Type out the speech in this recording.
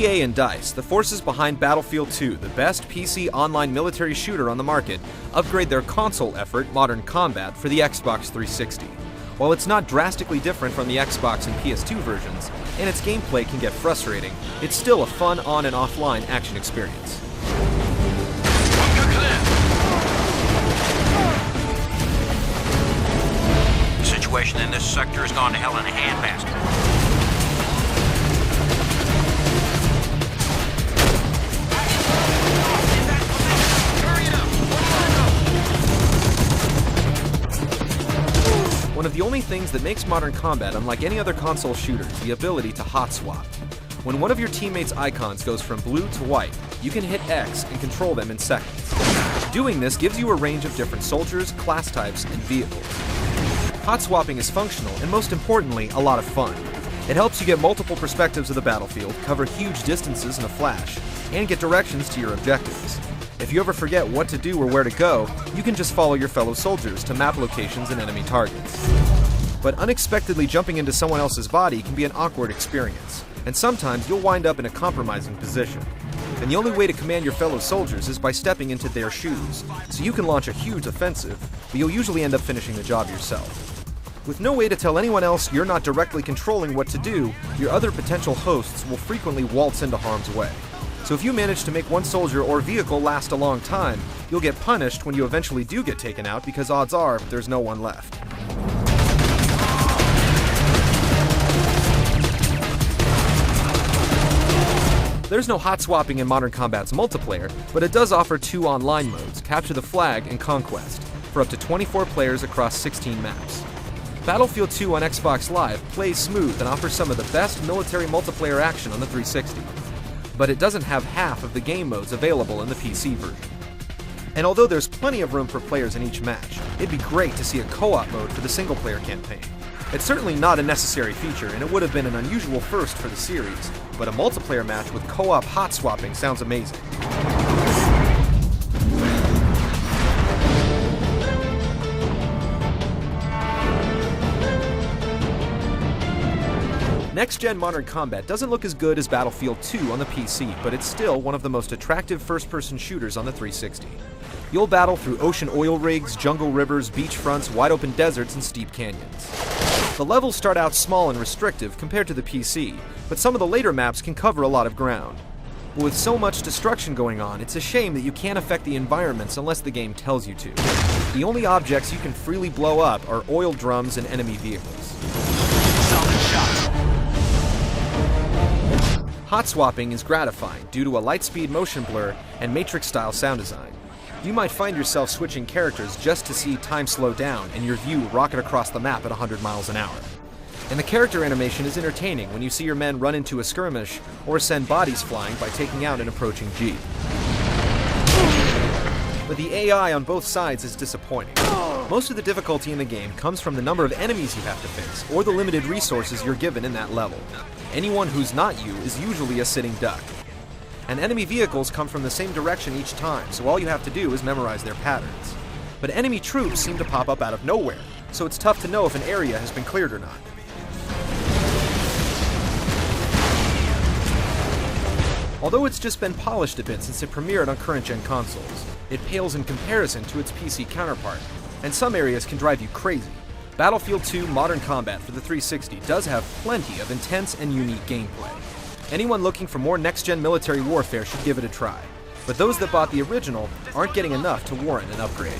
EA and DICE, the forces behind Battlefield 2, the best PC online military shooter on the market, upgrade their console effort, Modern Combat, for the Xbox 360. While it's not drastically different from the Xbox and PS2 versions, and its gameplay can get frustrating, it's still a fun on- and offline action experience. The situation in this sector has gone to hell in a handbasket. One of the only things that makes Modern Combat unlike any other console shooter is the ability to hot swap. When one of your teammates' icons goes from blue to white, you can hit X and control them in seconds. Doing this gives you a range of different soldiers, class types, and vehicles. Hot swapping is functional and, most importantly, a lot of fun. It helps you get multiple perspectives of the battlefield, cover huge distances in a flash, and get directions to your objectives. If you ever forget what to do or where to go, you can just follow your fellow soldiers to map locations and enemy targets. But unexpectedly jumping into someone else's body can be an awkward experience, and sometimes you'll wind up in a compromising position. And the only way to command your fellow soldiers is by stepping into their shoes, so you can launch a huge offensive, but you'll usually end up finishing the job yourself. With no way to tell anyone else you're not directly controlling what to do, your other potential hosts will frequently waltz into harm's way. So if you manage to make one soldier or vehicle last a long time, you'll get punished when you eventually do get taken out because odds are there's no one left. There's no hot swapping in Modern Combat's multiplayer, but it does offer 2 online modes, Capture the Flag and Conquest, for up to 24 players across 16 maps. Battlefield 2 on Xbox Live plays smooth and offers some of the best military multiplayer action on the 360. But it doesn't have half of the game modes available in the PC version. And although there's plenty of room for players in each match, it'd be great to see a co-op mode for the single-player campaign. It's certainly not a necessary feature, and it would have been an unusual first for the series, but a multiplayer match with co-op hot swapping sounds amazing. Next-gen Modern Combat doesn't look as good as Battlefield 2 on the PC, but it's still one of the most attractive first-person shooters on the 360. You'll battle through ocean oil rigs, jungle rivers, beachfronts, wide-open deserts, and steep canyons. The levels start out small and restrictive compared to the PC, but some of the later maps can cover a lot of ground. But with so much destruction going on, it's a shame that you can't affect the environments unless the game tells you to. The only objects you can freely blow up are oil drums and enemy vehicles. Solid shot. Hot swapping is gratifying due to a light-speed motion blur and Matrix-style sound design. You might find yourself switching characters just to see time slow down and your view rocket across the map at 100 miles an hour. And the character animation is entertaining when you see your men run into a skirmish or send bodies flying by taking out an approaching jeep. But the AI on both sides is disappointing. Most of the difficulty in the game comes from the number of enemies you have to face, or the limited resources you're given in that level. Anyone who's not you is usually a sitting duck. And enemy vehicles come from the same direction each time, so all you have to do is memorize their patterns. But enemy troops seem to pop up out of nowhere, so it's tough to know if an area has been cleared or not. Although it's just been polished a bit since it premiered on current-gen consoles, it pales in comparison to its PC counterpart, and some areas can drive you crazy. Battlefield 2 Modern Combat for the 360 does have plenty of intense and unique gameplay. Anyone looking for more next-gen military warfare should give it a try, but those that bought the original aren't getting enough to warrant an upgrade.